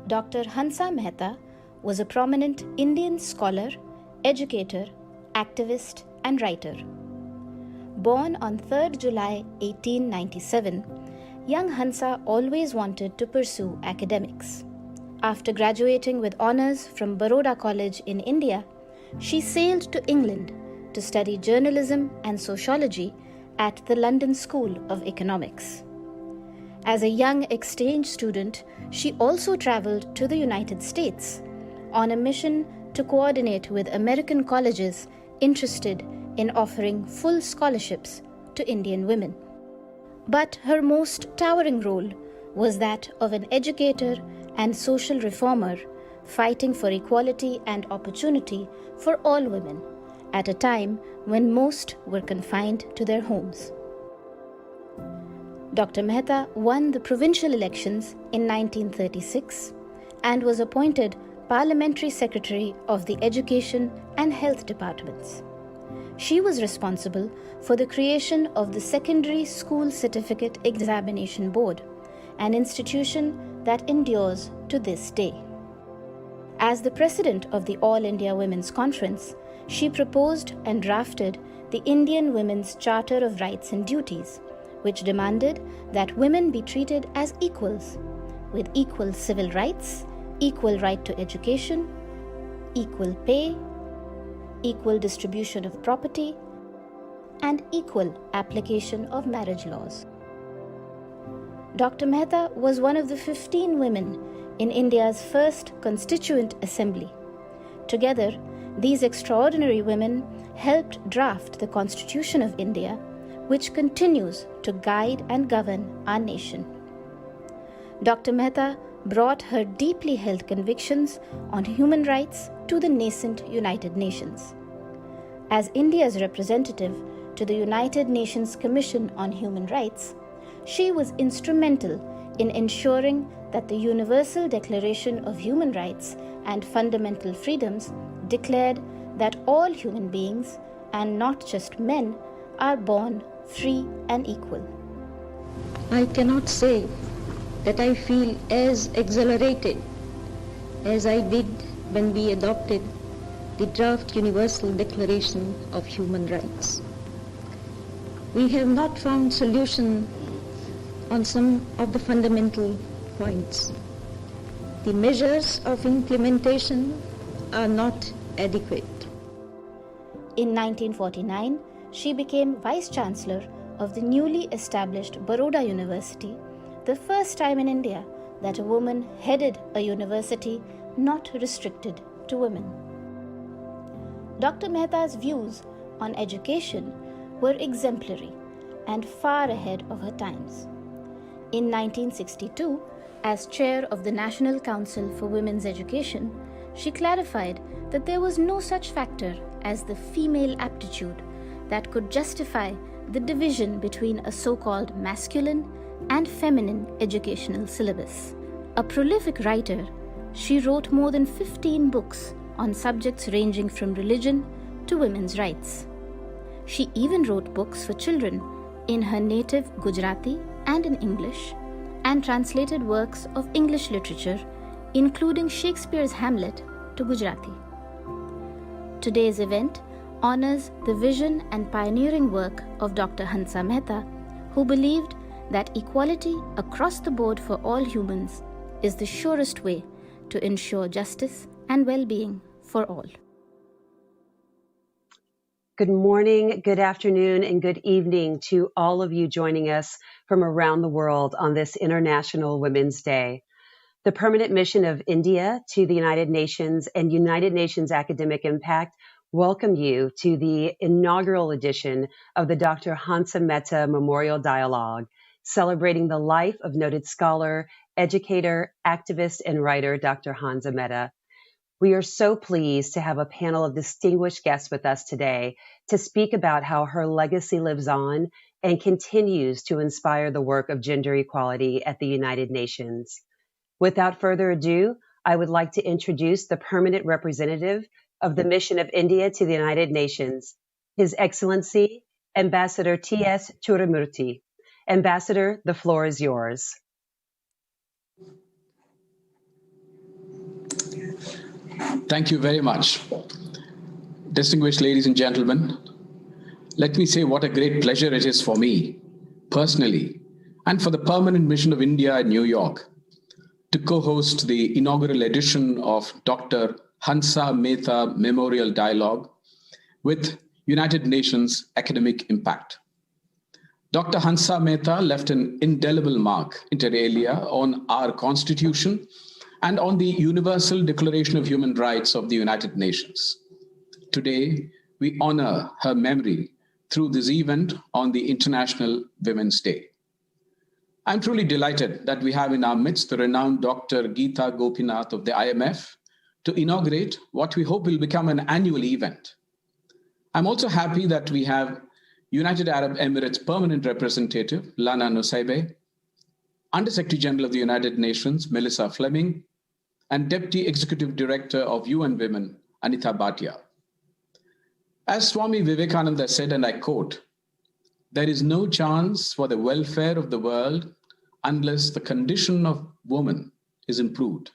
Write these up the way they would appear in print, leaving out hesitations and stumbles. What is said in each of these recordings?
Dr. Hansa Mehta was a prominent Indian scholar, educator, activist, and writer. Born on 3rd July 1897, young Hansa always wanted to pursue academics. After graduating with honours from Baroda College in India, she sailed to England to study journalism and sociology at the London School of Economics. As a young exchange student, she also travelled to the United States on a mission to coordinate with American colleges interested in offering full scholarships to Indian women. But her most towering role was that of an educator and social reformer fighting for equality and opportunity for all women at a time when most were confined to their homes. Dr. Mehta won the provincial elections in 1936 and was appointed Parliamentary Secretary of the Education and Health Departments. She was responsible for the creation of the Secondary School Certificate Examination Board, an institution that endures to this day. As the president of the All India Women's Conference, she proposed and drafted the Indian Women's Charter of Rights and Duties, which demanded that women be treated as equals, with equal civil rights, equal right to education, equal pay, equal distribution of property, and equal application of marriage laws. Dr. Mehta was one of the 15 women in India's first Constituent Assembly. Together, these extraordinary women helped draft the Constitution of India, which continues to guide and govern our nation. Dr. Mehta brought her deeply held convictions on human rights to the nascent United Nations. As India's representative to the United Nations Commission on Human Rights, she was instrumental in ensuring that the Universal Declaration of Human Rights and Fundamental Freedoms declared that all human beings, and not just men, are born free and equal. I cannot say that I feel as exhilarated as I did when we adopted the draft Universal Declaration of Human Rights. We have not found solution on some of the fundamental points. The measures of implementation are not adequate. In 1949, she became Vice-Chancellor of the newly established Baroda University, the first time in India that a woman headed a university not restricted to women. Dr. Mehta's views on education were exemplary and far ahead of her times. In 1962, as chair of the National Council for Women's Education, she clarified that there was no such factor as the female aptitude that could justify the division between a so-called masculine and feminine educational syllabus. A prolific writer, she wrote more than 15 books on subjects ranging from religion to women's rights. She even wrote books for children in her native Gujarati and in English, and translated works of English literature, including Shakespeare's Hamlet, to Gujarati. Today's event honors the vision and pioneering work of Dr. Hansa Mehta, who believed that equality across the board for all humans is the surest way to ensure justice and well-being for all. Good morning, good afternoon, and good evening to all of you joining us from around the world on this International Women's Day. The permanent mission of India to the United Nations and United Nations Academic Impact welcome you to the inaugural edition of the Dr. Hansa Mehta Memorial Dialogue, celebrating the life of noted scholar, educator, activist, and writer Dr. Hansa Mehta. We are so pleased to have a panel of distinguished guests with us today to speak about how her legacy lives on and continues to inspire the work of gender equality at the United Nations. Without further ado, I would like to introduce the permanent representative of the Mission of India to the United Nations, His Excellency, Ambassador T.S. Churamurti. Ambassador, the floor is yours. Thank you very much. Distinguished ladies and gentlemen, let me say what a great pleasure it is for me, personally, and for the Permanent Mission of India in New York, to co-host the inaugural edition of Dr. Hansa Mehta Memorial Dialogue with United Nations Academic Impact. Dr. Hansa Mehta left an indelible mark, inter alia, on our Constitution and on the Universal Declaration of Human Rights of the United Nations. Today, we honor her memory through this event on the International Women's Day. I'm truly delighted that we have in our midst the renowned Dr. Geeta Gopinath of the IMF to inaugurate what we hope will become an annual event. I'm also happy that we have United Arab Emirates Permanent Representative, Lana Nusaybe, Under-Secretary General of the United Nations, Melissa Fleming, and Deputy Executive Director of UN Women, Anita Bhatia. As Swami Vivekananda said, and I quote, "There is no chance for the welfare of the world unless the condition of woman is improved.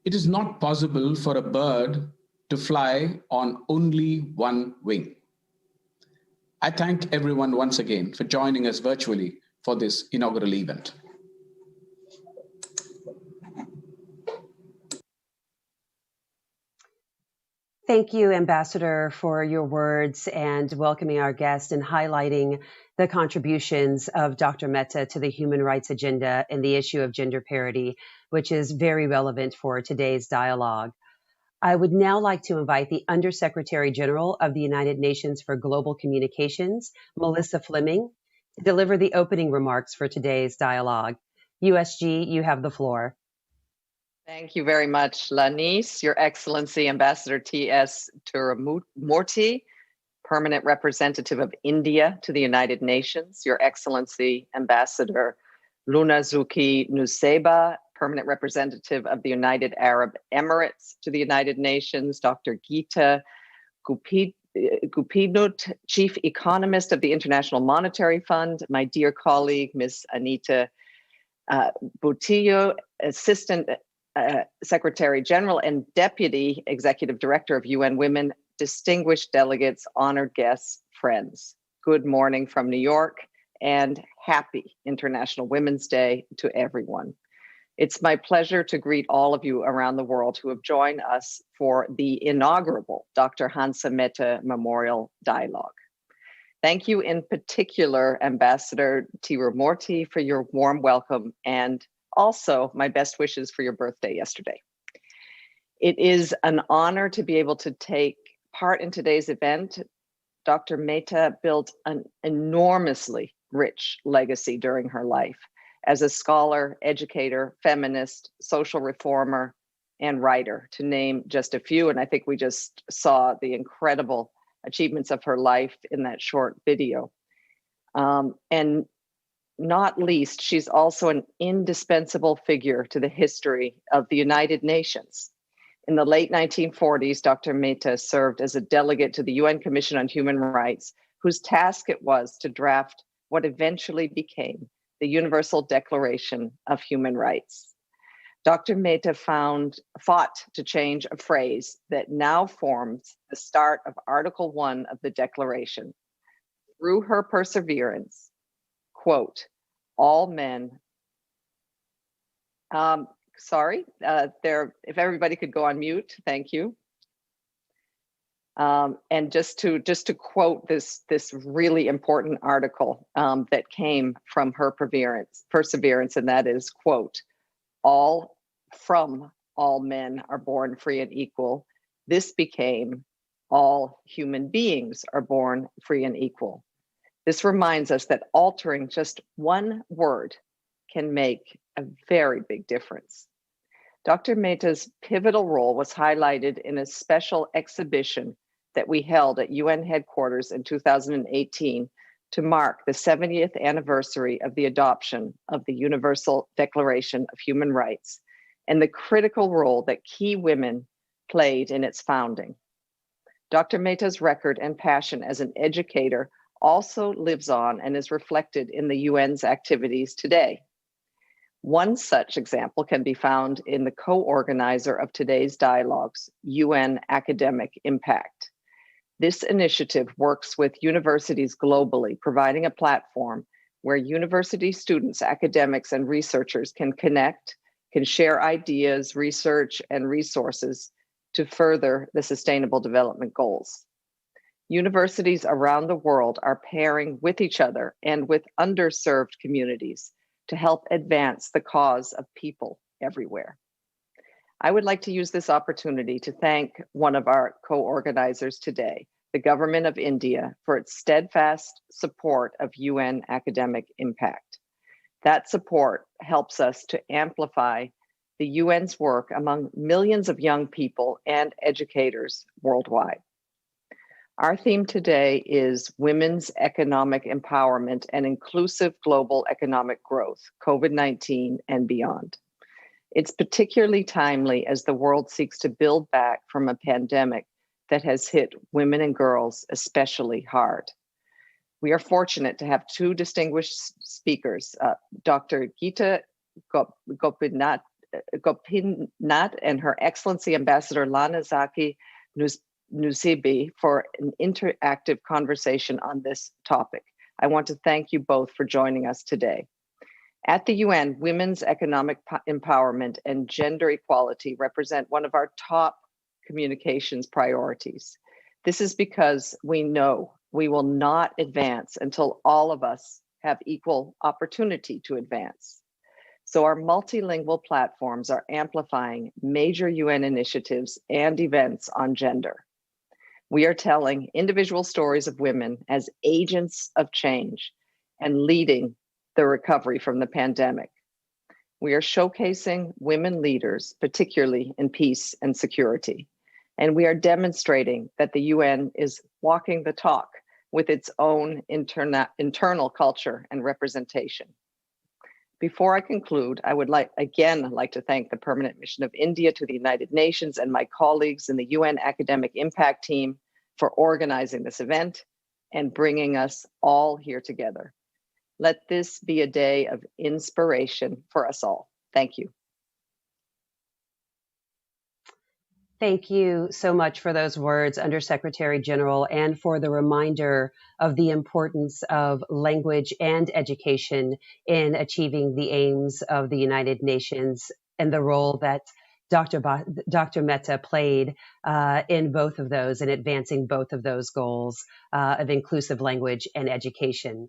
It is not possible for a bird to fly on only one wing." I thank everyone once again for joining us virtually for this inaugural event. Thank you, Ambassador, for your words and welcoming our guest and highlighting the contributions of Dr. Mehta to the human rights agenda and the issue of gender parity, which is very relevant for today's dialogue. I would now like to invite the Undersecretary General of the United Nations for Global Communications, Melissa Fleming, to deliver the opening remarks for today's dialogue. USG, you have the floor. Thank you very much, Lanice, Your Excellency Ambassador T.S. Tiramurti, Permanent Representative of India to the United Nations, Your Excellency Ambassador Lunazuki Nuseba, Permanent Representative of the United Arab Emirates to the United Nations, Dr. Geeta Gopinath, Chief Economist of the International Monetary Fund, my dear colleague, Ms. Anita Bhatia, Assistant Secretary General and Deputy Executive Director of UN Women, distinguished delegates, honored guests, friends. Good morning from New York and happy International Women's Day to everyone. It's my pleasure to greet all of you around the world who have joined us for the inaugural Dr. Hansa Mehta Memorial Dialogue. Thank you in particular, Ambassador Tiramurti, for your warm welcome and also my best wishes for your birthday yesterday. It is an honor to be able to take part in today's event. Dr. Mehta built an enormously rich legacy during her life as a scholar, educator, feminist, social reformer, and writer, to name just a few. And I think we just saw the incredible achievements of her life in that short video. And not least, she's also an indispensable figure to the history of the United Nations. In the late 1940s, Dr. Mehta served as a delegate to the UN Commission on Human Rights, whose task it was to draft what eventually became the Universal Declaration of Human Rights. Dr. Mehta fought to change a phrase that now forms the start of Article 1 of the Declaration. Through her perseverance, quote, all men, if everybody could go on mute, thank you. And just to quote this really important article that came from her perseverance, and that is, quote, all men are born free and equal. This became all human beings are born free and equal. This reminds us that altering just one word can make a very big difference. Dr. Mehta's pivotal role was highlighted in a special exhibition that we held at UN headquarters in 2018 to mark the 70th anniversary of the adoption of the Universal Declaration of Human Rights and the critical role that key women played in its founding. Dr. Mehta's record and passion as an educator also lives on and is reflected in the UN's activities today. One such example can be found in the co-organizer of today's dialogues, UN Academic Impact. This initiative works with universities globally, providing a platform where university students, academics, and researchers can connect, can share ideas, research, and resources to further the Sustainable Development Goals. Universities around the world are pairing with each other and with underserved communities to help advance the cause of people everywhere. I would like to use this opportunity to thank one of our co-organizers today, the Government of India, for its steadfast support of UN Academic Impact. That support helps us to amplify the UN's work among millions of young people and educators worldwide. Our theme today is Women's Economic Empowerment and Inclusive Global Economic Growth, COVID-19 and beyond. It's particularly timely as the world seeks to build back from a pandemic that has hit women and girls especially hard. We are fortunate to have two distinguished speakers, Dr. Geeta Gopinath and Her Excellency Ambassador Lana Zaki Nusebi, for an interactive conversation on this topic. I want to thank you both for joining us today. At the UN, women's economic empowerment and gender equality represent one of our top communications priorities. This is because we know we will not advance until all of us have equal opportunity to advance. So our multilingual platforms are amplifying major UN initiatives and events on gender. We are telling individual stories of women as agents of change and leading the recovery from the pandemic. We are showcasing women leaders, particularly in peace and security. And we are demonstrating that the UN is walking the talk with its own internal culture and representation. Before I conclude, I would like to thank the Permanent Mission of India to the United Nations and my colleagues in the UN Academic Impact Team for organizing this event and bringing us all here together. Let this be a day of inspiration for us all. Thank you. Thank you so much for those words, Undersecretary General, and for the reminder of the importance of language and education in achieving the aims of the United Nations and the role that Dr. Mehta played in both of those, in advancing both of those goals of inclusive language and education.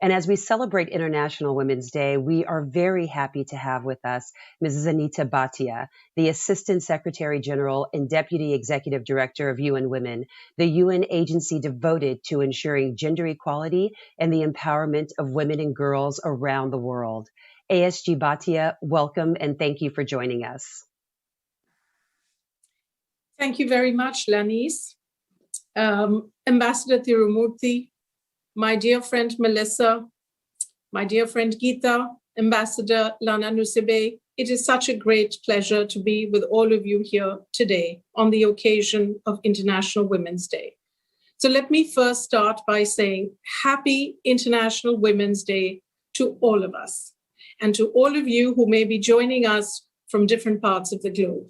And as we celebrate International Women's Day, we are very happy to have with us Mrs. Anita Bhatia, the Assistant Secretary General and Deputy Executive Director of UN Women, the UN agency devoted to ensuring gender equality and the empowerment of women and girls around the world. ASG Bhatia, welcome and thank you for joining us. Thank you very much, Lanice. Ambassador Tirumurthy, my dear friend Melissa, my dear friend Geeta, Ambassador Lana Nusebi, it is such a great pleasure to be with all of you here today on the occasion of International Women's Day. So let me first start by saying Happy International Women's Day to all of us and to all of you who may be joining us from different parts of the globe.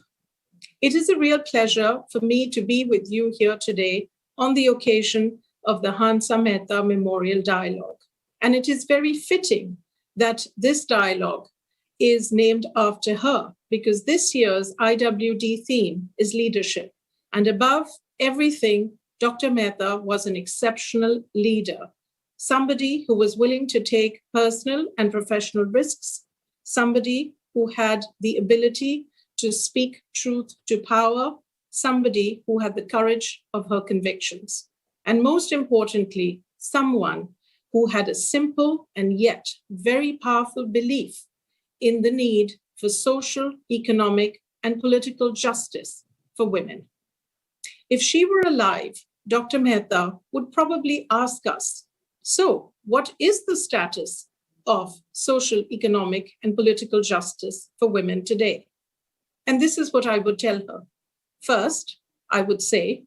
It is a real pleasure for me to be with you here today on the occasion of the Hansa Mehta Memorial Dialogue. And it is very fitting that this dialogue is named after her, because this year's IWD theme is leadership. And above everything, Dr. Mehta was an exceptional leader, somebody who was willing to take personal and professional risks, somebody who had the ability to speak truth to power, somebody who had the courage of her convictions. And most importantly, someone who had a simple and yet very powerful belief in the need for social, economic, and political justice for women. If she were alive, Dr. Mehta would probably ask us, so what is the status of social, economic, and political justice for women today? And this is what I would tell her. First, I would say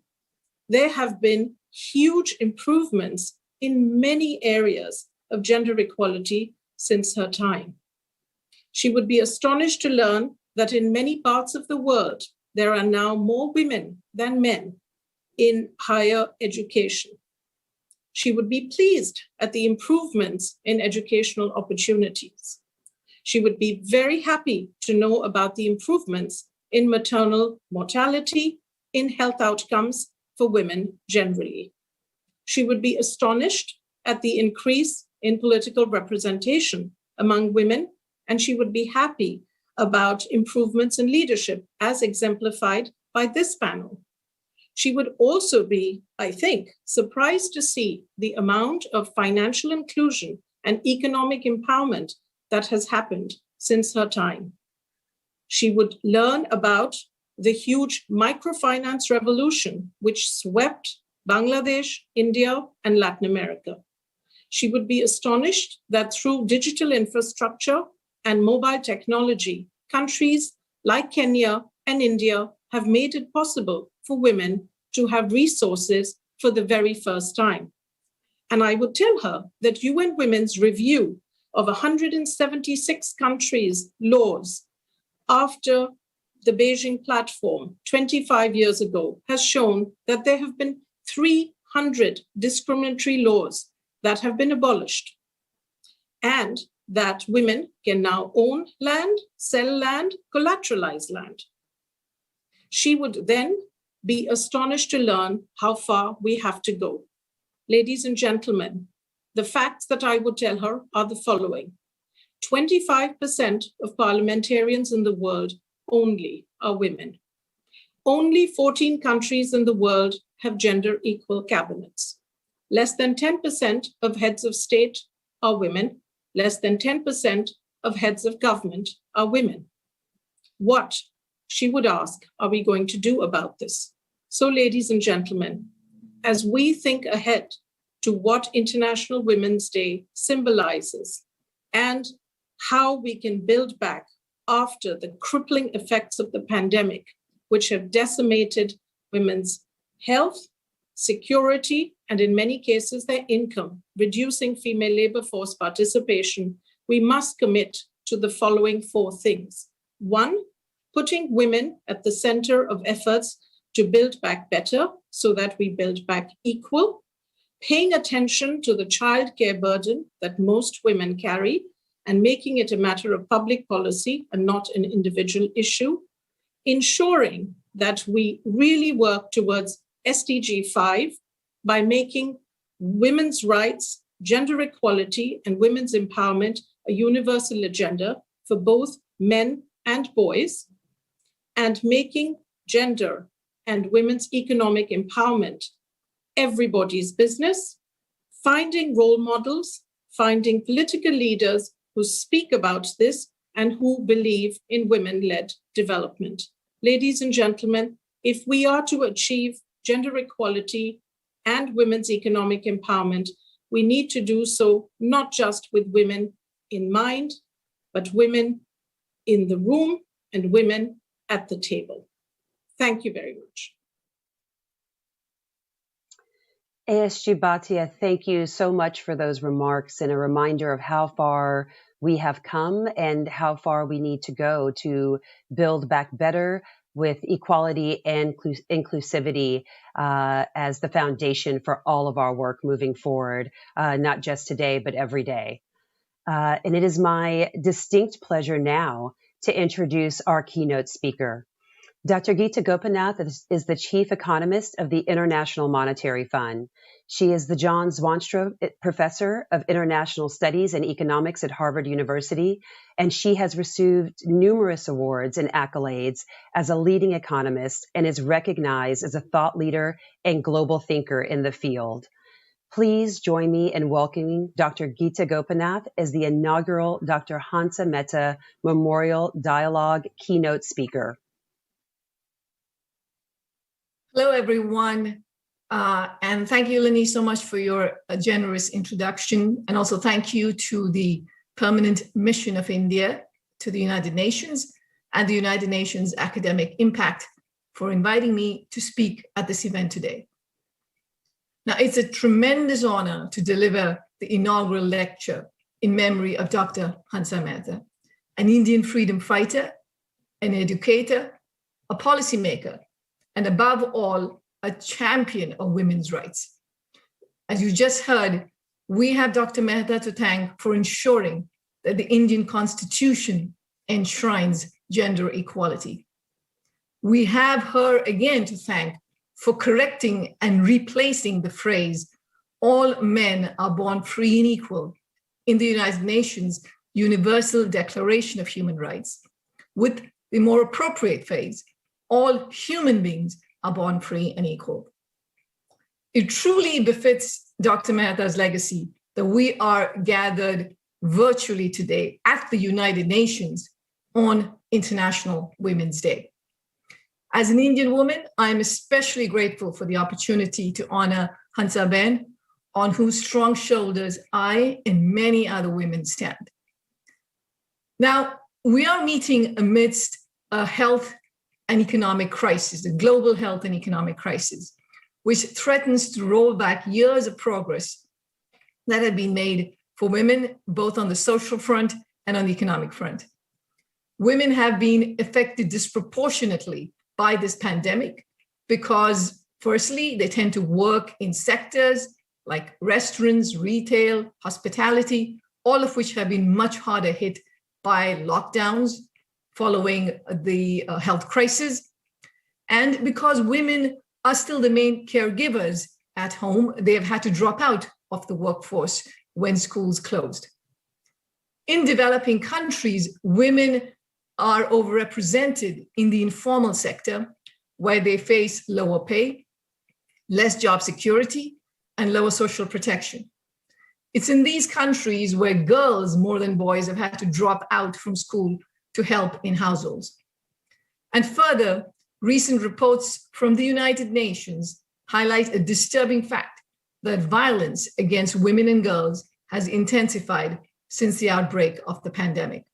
there have been huge improvements in many areas of gender equality since her time. She would be astonished to learn that in many parts of the world, there are now more women than men in higher education. She would be pleased at the improvements in educational opportunities. She would be very happy to know about the improvements in maternal mortality, in health outcomes for women generally. She would be astonished at the increase in political representation among women, and she would be happy about improvements in leadership as exemplified by this panel. She would also be, I think, surprised to see the amount of financial inclusion and economic empowerment that has happened since her time. She would learn about the huge microfinance revolution which swept Bangladesh, India, and Latin America. She would be astonished that through digital infrastructure and mobile technology, countries like Kenya and India have made it possible for women to have resources for the very first time. And I would tell her that UN Women's review of 176 countries' laws after the Beijing platform 25 years ago has shown that there have been 300 discriminatory laws that have been abolished, and that women can now own land, sell land, collateralize land. She would then be astonished to learn how far we have to go. Ladies and gentlemen, the facts that I would tell her are the following. 25% of parliamentarians in the world only are women. Only 14 countries in the world have gender equal cabinets. Less than 10% of heads of state are women. Less than 10% of heads of government are women. What, she would ask, are we going to do about this? So, ladies and gentlemen, as we think ahead to what International Women's Day symbolizes and how we can build back after the crippling effects of the pandemic, which have decimated women's health, security, and in many cases, their income, reducing female labor force participation, we must commit to the following 4 things. 1, putting women at the center of efforts to build back better so that we build back equal, paying attention to the childcare burden that most women carry and making it a matter of public policy and not an individual issue, ensuring that we really work towards SDG 5 by making women's rights, gender equality, and women's empowerment a universal agenda for both men and boys, and making gender and women's economic empowerment everybody's business, finding role models, finding political leaders who speak about this and who believe in women-led development. Ladies and gentlemen, if we are to achieve gender equality and women's economic empowerment, we need to do so not just with women in mind, but women in the room and women at the table. Thank you very much. ASG Bhatia, thank you so much for those remarks and a reminder of how far we have come and how far we need to go to build back better with equality and inclusivity as the foundation for all of our work moving forward, not just today, but every day. And it is my distinct pleasure now to introduce our keynote speaker. Dr. Geeta Gopinath is the Chief Economist of the International Monetary Fund. She is the John Zwanstra Professor of International Studies and Economics at Harvard University, and she has received numerous awards and accolades as a leading economist and is recognized as a thought leader and global thinker in the field. Please join me in welcoming Dr. Geeta Gopinath as the inaugural Dr. Hansa Mehta Memorial Dialogue keynote speaker. Hello, everyone. And thank you, Lenny, so much for your generous introduction. And also thank you to the Permanent Mission of India to the United Nations and the United Nations Academic Impact for inviting me to speak at this event today. Now, it's a tremendous honor to deliver the inaugural lecture in memory of Dr. Hansa Mehta. an Indian freedom fighter, an educator, a policymaker, and above all, a champion of women's rights. As you just heard, we have Dr. Mehta to thank for ensuring that the Indian Constitution enshrines gender equality. We have her again to thank for correcting and replacing the phrase, all men are born free and equal, in the United Nations Universal Declaration of Human Rights, with the more appropriate phrase, all human beings are born free and equal. It truly befits Dr. Mehta's legacy that we are gathered virtually today at the United Nations on International Women's Day. As an Indian woman, I am especially grateful for the opportunity to honor Hansa Ben, on whose strong shoulders I and many other women stand. Now, we are meeting amidst a health and economic crisis, the global health and economic crisis, which threatens to roll back years of progress that have been made for women, both on the social front and on the economic front. Women have been affected disproportionately by this pandemic because, firstly, they tend to work in sectors like restaurants, retail, hospitality, all of which have been much harder hit by lockdowns following the health crisis. And because women are still the main caregivers at home, they have had to drop out of the workforce when schools closed. In developing countries, women are overrepresented in the informal sector, where they face lower pay, less job security, and lower social protection. It's in these countries where girls more than boys have had to drop out from school to help in households. And further, recent reports from the United Nations highlight a disturbing fact that violence against women and girls has intensified since the outbreak of the pandemic.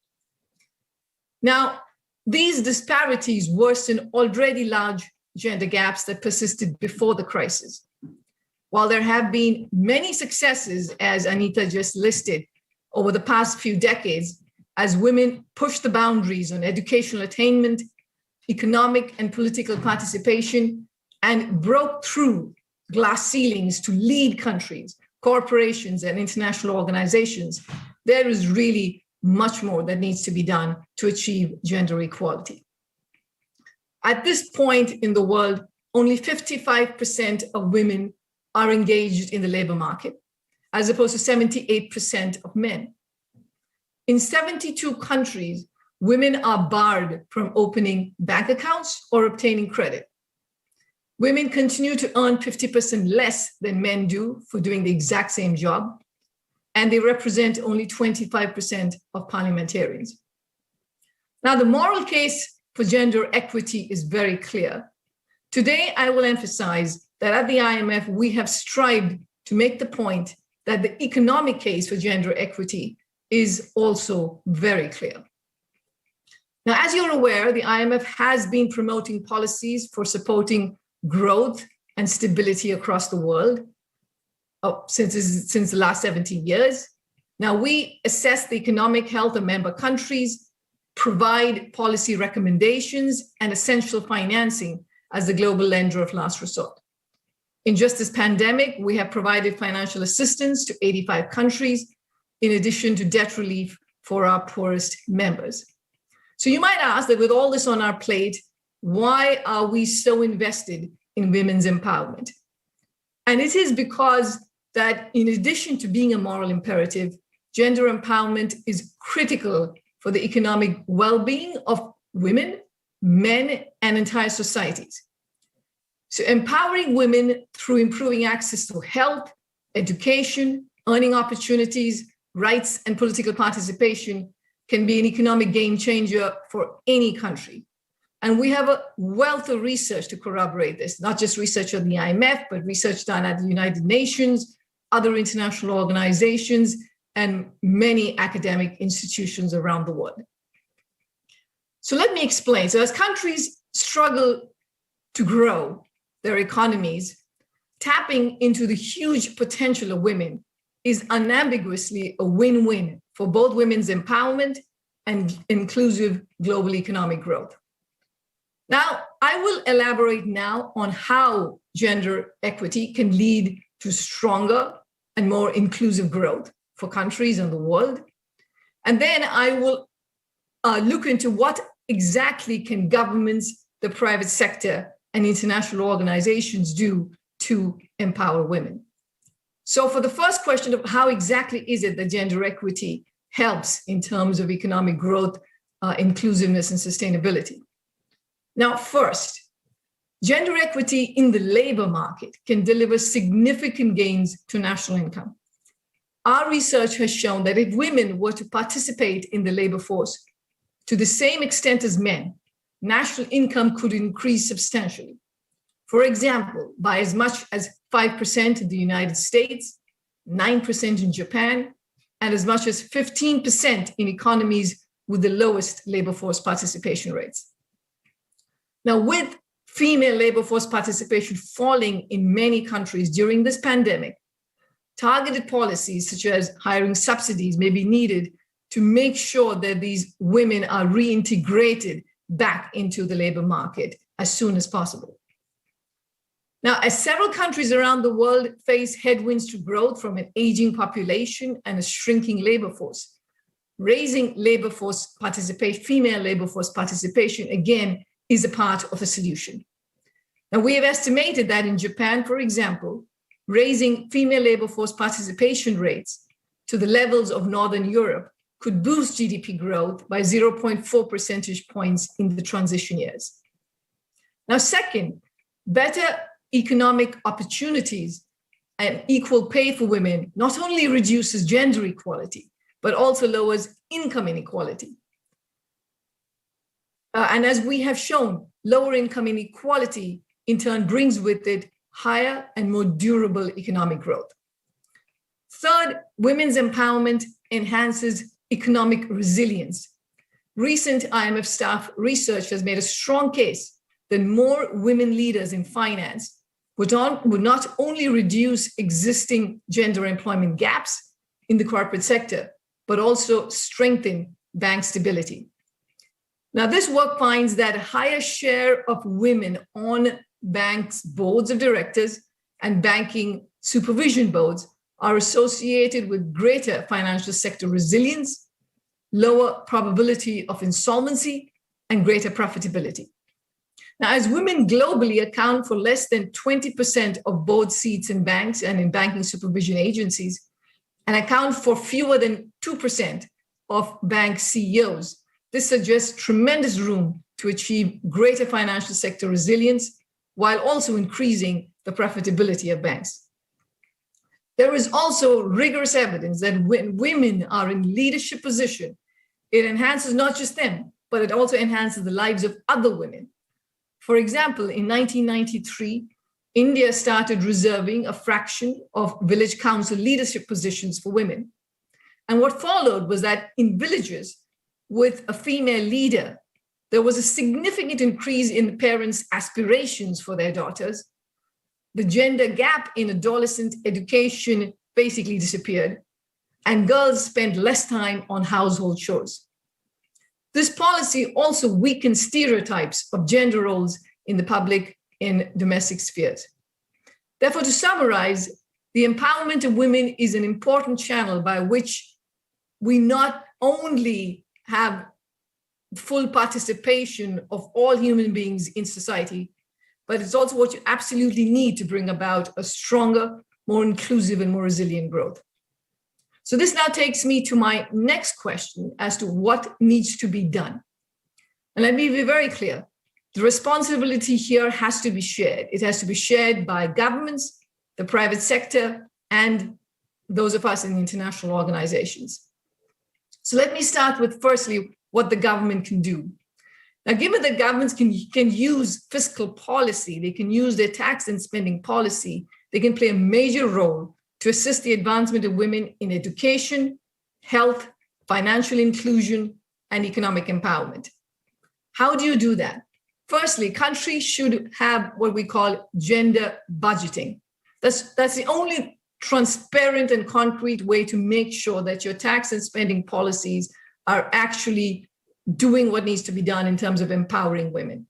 Now, these disparities worsen already large gender gaps that persisted before the crisis. While there have been many successes, as Anita just listed, over the past few decades, as women pushed the boundaries on educational attainment, economic and political participation, and broke through glass ceilings to lead countries, corporations, and international organizations, there is really much more that needs to be done to achieve gender equality. At this point in the world, only 55% of women are engaged in the labor market, as opposed to 78% of men. In 72 countries, women are barred from opening bank accounts or obtaining credit. Women continue to earn 50% less than men do for doing the exact same job, and they represent only 25% of parliamentarians. Now, the moral case for gender equity is very clear. Today, I will emphasize that at the IMF, we have strived to make the point that the economic case for gender equity is also very clear. Now, as you're aware, the IMF has been promoting policies for supporting growth and stability across the world since the last 17 years. Now, we assess the economic health of member countries, provide policy recommendations, and essential financing as the global lender of last resort. In just this pandemic, we have provided financial assistance to 85 countries, in addition to debt relief for our poorest members. So you might ask that with all this on our plate, why are we so invested in women's empowerment? And it is because that in addition to being a moral imperative, gender empowerment is critical for the economic well-being of women, men, and entire societies. So empowering women through improving access to health, education, earning opportunities, rights, and political participation can be an economic game changer for any country. And we have a wealth of research to corroborate this, not just research on the IMF, but research done at the United Nations, other international organizations, and many academic institutions around the world. So let me explain. So as countries struggle to grow their economies, tapping into the huge potential of women is unambiguously a win-win for both women's empowerment and inclusive global economic growth. Now, I will elaborate now on how gender equity can lead to stronger and more inclusive growth for countries in the world. And then I will look into what exactly can governments, the private sector, and international organizations do to empower women. So for the first question of how exactly is it that gender equity helps in terms of economic growth, inclusiveness, and sustainability? Now, first, gender equity in the labor market can deliver significant gains to national income. Our research has shown that if women were to participate in the labor force to the same extent as men, national income could increase substantially. For example, by as much as 5% in the United States, 9% in Japan, and as much as 15% in economies with the lowest labor force participation rates. Now, with female labor force participation falling in many countries during this pandemic, targeted policies such as hiring subsidies may be needed to make sure that these women are reintegrated back into the labor market as soon as possible. Now, as several countries around the world face headwinds to growth from an aging population and a shrinking labor force, raising labor force participation, female labor force participation, again, is a part of the solution. Now, we have estimated that in Japan, for example, raising female labor force participation rates to the levels of Northern Europe could boost GDP growth by 0.4 percentage points in the transition years. Now, second, better economic opportunities and equal pay for women not only reduces gender equality, but also lowers income inequality. And as we have shown, lower income inequality in turn brings with it higher and more durable economic growth. Third, women's empowerment enhances economic resilience. Recent IMF staff research has made a strong case that more women leaders in finance would not only reduce existing gender employment gaps in the corporate sector, but also strengthen bank stability. Now, this work finds that a higher share of women on banks' boards of directors and banking supervision boards are associated with greater financial sector resilience, lower probability of insolvency, and greater profitability. Now, as women globally account for less than 20% of board seats in banks and in banking supervision agencies, and account for fewer than 2% of bank CEOs, this suggests tremendous room to achieve greater financial sector resilience while also increasing the profitability of banks. There is also rigorous evidence that when women are in leadership position, it enhances not just them, but it also enhances the lives of other women. For example, in 1993, India started reserving a fraction of village council leadership positions for women. And what followed was that in villages with a female leader, there was a significant increase in parents' aspirations for their daughters. The gender gap in adolescent education basically disappeared, and girls spent less time on household chores. This policy also weakened stereotypes of gender roles in the public and domestic spheres. Therefore, to summarize, the empowerment of women is an important channel by which we not only have full participation of all human beings in society, but it's also what you absolutely need to bring about a stronger, more inclusive, and more resilient growth. So this now takes me to my next question as to what needs to be done. And let me be very clear. The responsibility here has to be shared. It has to be shared by governments, the private sector, and those of us in international organizations. So let me start with, firstly, what the government can do. Now, given that governments can use fiscal policy, they can use their tax and spending policy, they can play a major role to assist the advancement of women in education, health, financial inclusion, and economic empowerment. How do you do that? Firstly, countries should have what we call gender budgeting. That's the only transparent and concrete way to make sure that your tax and spending policies are actually doing what needs to be done in terms of empowering women.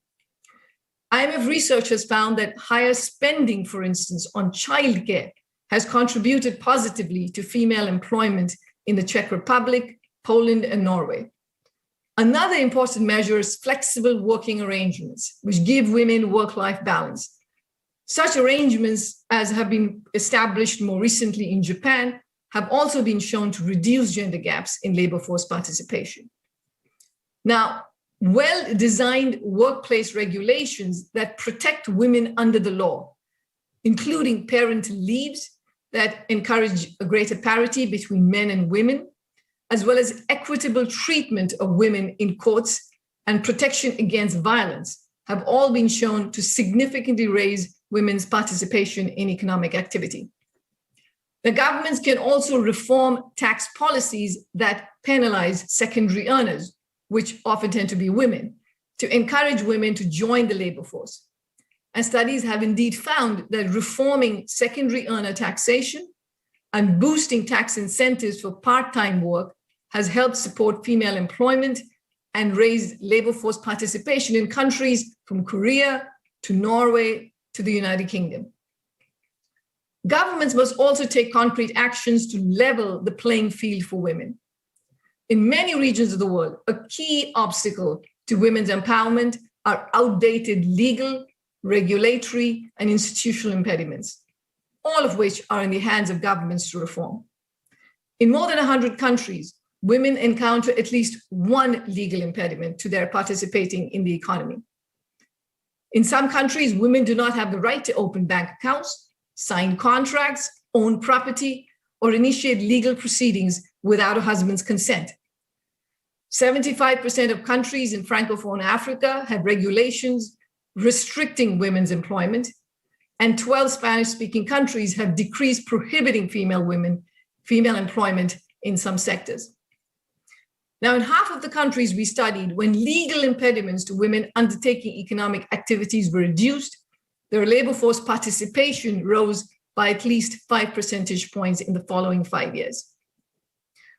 IMF research has found that higher spending, for instance, on childcare has contributed positively to female employment in the Czech Republic, Poland, and Norway. Another important measure is flexible working arrangements, which give women work-life balance. Such arrangements, as have been established more recently in Japan, have also been shown to reduce gender gaps in labor force participation. Now, well-designed workplace regulations that protect women under the law, including parental leaves that encourage a greater parity between men and women, as well as equitable treatment of women in courts and protection against violence, have all been shown to significantly raise women's participation in economic activity. The governments can also reform tax policies that penalize secondary earners, which often tend to be women, to encourage women to join the labor force. And studies have indeed found that reforming secondary earner taxation and boosting tax incentives for part-time work has helped support female employment and raise labor force participation in countries from Korea to Norway to the United Kingdom. Governments must also take concrete actions to level the playing field for women. In many regions of the world, a key obstacle to women's empowerment are outdated legal, regulatory, and institutional impediments, all of which are in the hands of governments to reform. In more than 100 countries, women encounter at least one legal impediment to their participating in the economy. In some countries, women do not have the right to open bank accounts, sign contracts, own property, or initiate legal proceedings without a husband's consent. 75% of countries in Francophone Africa have regulations restricting women's employment, and 12 Spanish-speaking countries have decrees prohibiting female employment in some sectors. Now, in half of the countries we studied, when legal impediments to women undertaking economic activities were reduced, their labor force participation rose by at least 5 percentage points in the following 5 years.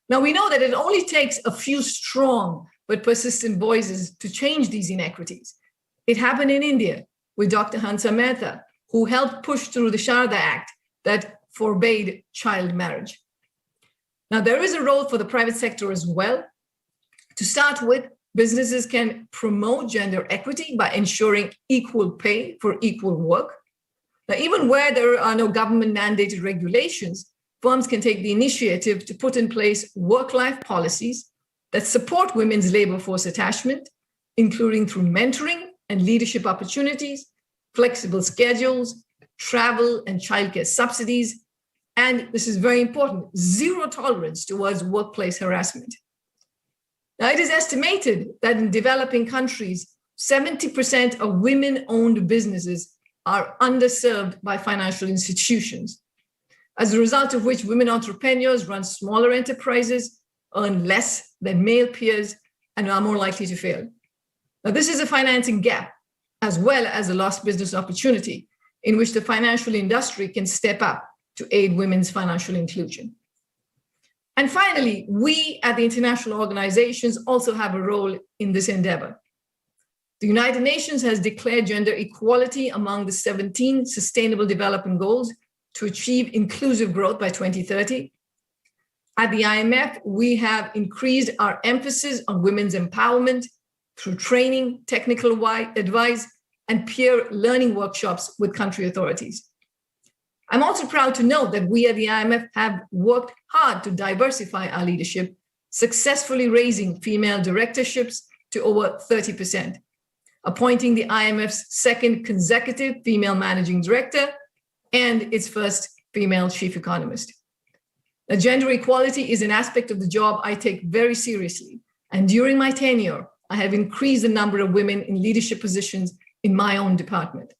Now, we know that it only takes a few strong but persistent voices to change these inequities. It happened in India with Dr. Hansa Mehta, who helped push through the Sharda Act that forbade child marriage. Now, there is a role for the private sector as well. To start with, businesses can promote gender equity by ensuring equal pay for equal work. Now, even where there are no government-mandated regulations, firms can take the initiative to put in place work-life policies that support women's labor force attachment, including through mentoring and leadership opportunities, flexible schedules, travel and childcare subsidies, and this is very important, zero tolerance towards workplace harassment. Now, it is estimated that in developing countries, 70% of women-owned businesses are underserved by financial institutions, as a result of which women entrepreneurs run smaller enterprises, earn less than male peers, and are more likely to fail. Now, this is a financing gap, as well as a lost business opportunity in which the financial industry can step up to aid women's financial inclusion. And finally, we at the international organizations also have a role in this endeavor. The United Nations has declared gender equality among the 17 Sustainable Development Goals to achieve inclusive growth by 2030. At the IMF, we have increased our emphasis on women's empowerment through training, technical advice, and peer learning workshops with country authorities. I'm also proud to note that we at the IMF have worked hard to diversify our leadership, successfully raising female directorships to over 30%, appointing the IMF's second consecutive female managing director and its first female chief economist. Now, gender equality is an aspect of the job I take very seriously, and during my tenure, I have increased the number of women in leadership positions in my own department.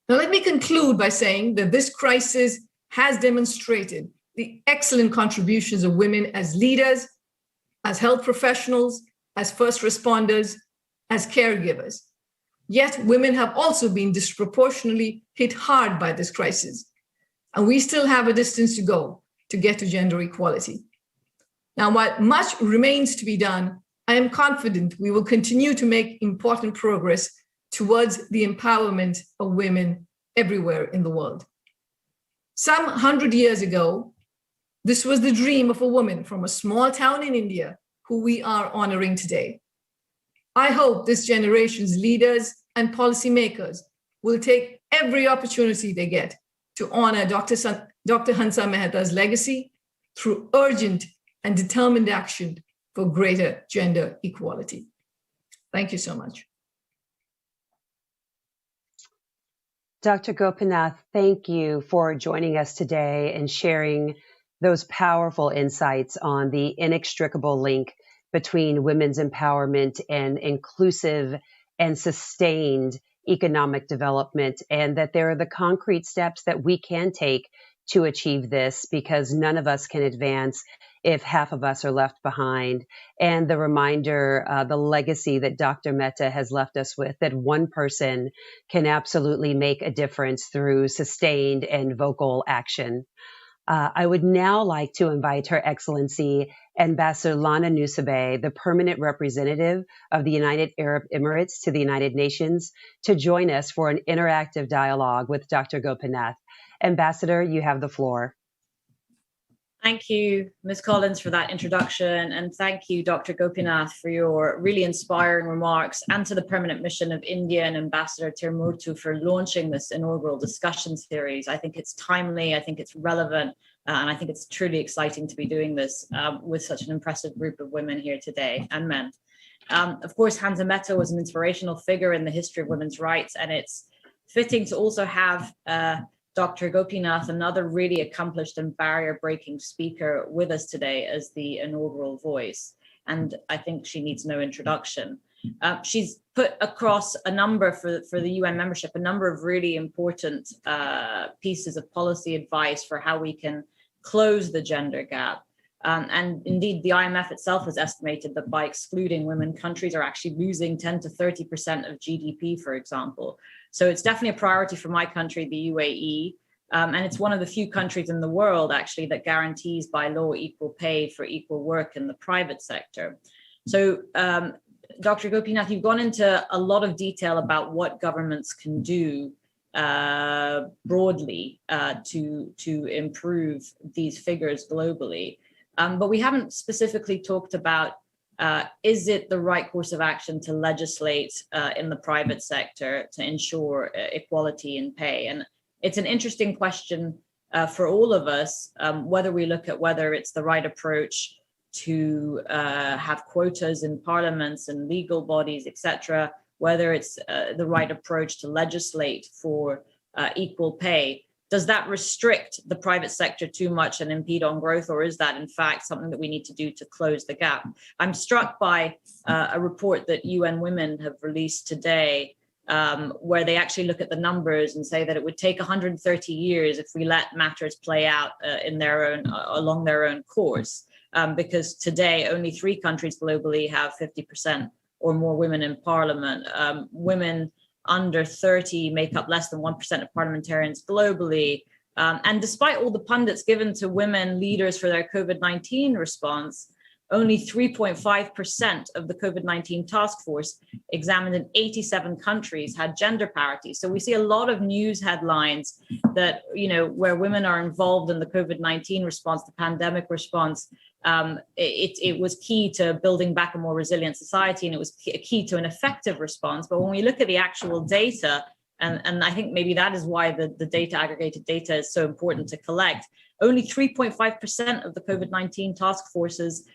Now, let me conclude by saying that this crisis has demonstrated the excellent contributions of women as leaders, as health professionals, as first responders, as caregivers. Yet, women have also been disproportionately hit hard by this crisis, and we still have a distance to go to get to gender equality. Now, while much remains to be done, I am confident we will continue to make important progress towards the empowerment of women everywhere in the world. Some 100 years ago, this was the dream of a woman from a small town in India who we are honoring today. I hope this generation's leaders and policymakers will take every opportunity they get to honor Dr. Hansa Mehta's legacy through urgent and determined action for greater gender equality. Thank you so much. Dr. Gopinath, thank you for joining us today and sharing those powerful insights on the inextricable link between women's empowerment and inclusive and sustained economic development, and that there are the concrete steps that we can take to achieve this, because none of us can advance if half of us are left behind. And the reminder, the legacy that Dr. Mehta has left us with, that one person can absolutely make a difference through sustained and vocal action. I would now like to invite Her Excellency Ambassador Lana Nusabeh, the permanent representative of the United Arab Emirates to the United Nations, to join us for an interactive dialogue with Dr. Gopinath. Ambassador, you have the floor. Thank you, Ms. Collins, for that introduction. And thank you, Dr. Gopinath, for your really inspiring remarks, and to the Permanent Mission of India and Ambassador Tirumurthu for launching this inaugural discussion series. I think it's timely, I think it's relevant, and I think it's truly exciting to be doing this with such an impressive group of women here today, and men. Of course, Hansa Mehta was an inspirational figure in the history of women's rights, and it's fitting to also have Dr. Gopinath, another really accomplished and barrier-breaking speaker, with us today as the inaugural voice. And I think she needs no introduction. She's put across a number, for the UN membership, a number of really important pieces of policy advice for how we can close the gender gap. And indeed, the IMF itself has estimated that by excluding women, countries are actually losing 10 to 30% of GDP, for example. So it's definitely a priority for my country, the UAE. And it's one of the few countries in the world, actually, that guarantees by law equal pay for equal work in the private sector. So, Dr. Gopinath, you've gone into a lot of detail about what governments can do broadly to improve these figures globally. But we haven't specifically talked about, is it the right course of action to legislate in the private sector to ensure equality in pay? And it's an interesting question for all of us, whether we look at whether it's the right approach to have quotas in parliaments and legal bodies, etc., whether it's the right approach to legislate for equal pay. Does that restrict the private sector too much and impede on growth, or is that in fact something that we need to do to close the gap? I'm struck by a report that UN Women have released today, where they actually look at the numbers and say that it would take 130 years if we let matters play out in their own along their own course, because today only 3 countries globally have 50% or more women in parliament. Women under 30 make up less than 1% of parliamentarians globally. And despite all the pundits given to women leaders for their COVID-19 response, only 3.5% of the COVID-19 task force examined in 87 countries had gender parity. So we see a lot of news headlines that, where women are involved in the COVID-19 response, the pandemic response. It was key to building back a more resilient society, and it was key to an effective response. But when we look at the actual data, and I think maybe that is why the data, aggregated data, is so important to collect, only 3.5% of the COVID-19 task forces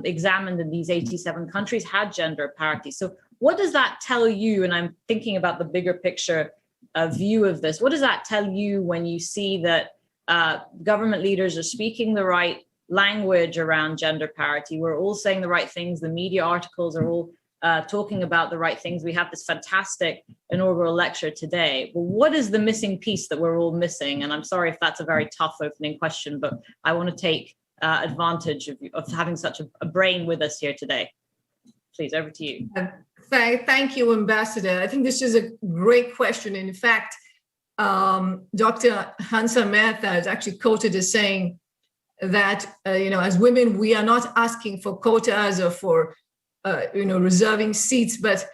examined in these 87 countries had gender parity. So what does that tell you? And I'm thinking about the bigger picture view of this. What does that tell you when you see that government leaders are speaking the right language around gender parity? We're all saying the right things. The media articles are all talking about the right things. We have this fantastic inaugural lecture today. But what is the missing piece that we're all missing? And I'm sorry if that's a very tough opening question, but I want to take advantage of having such a brain with us here today. Please, over to you. Thank you, Ambassador. I think this is a great question. In fact, Dr. Hansa Mehta is actually quoted as saying, that, as women, we are not asking for quotas or for, reserving seats, but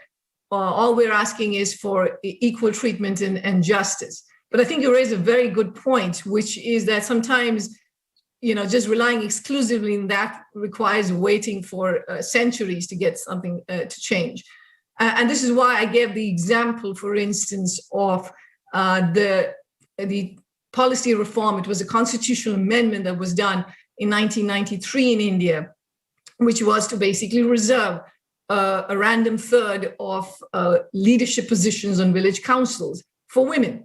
all we're asking is for equal treatment and justice. But I think you raise a very good point, which is that sometimes, just relying exclusively on that requires waiting for centuries to get something to change. And this is why I gave the example, for instance, of the policy reform. It was a constitutional amendment that was done in 1993 in India, which was to basically reserve a random third of leadership positions on village councils for women.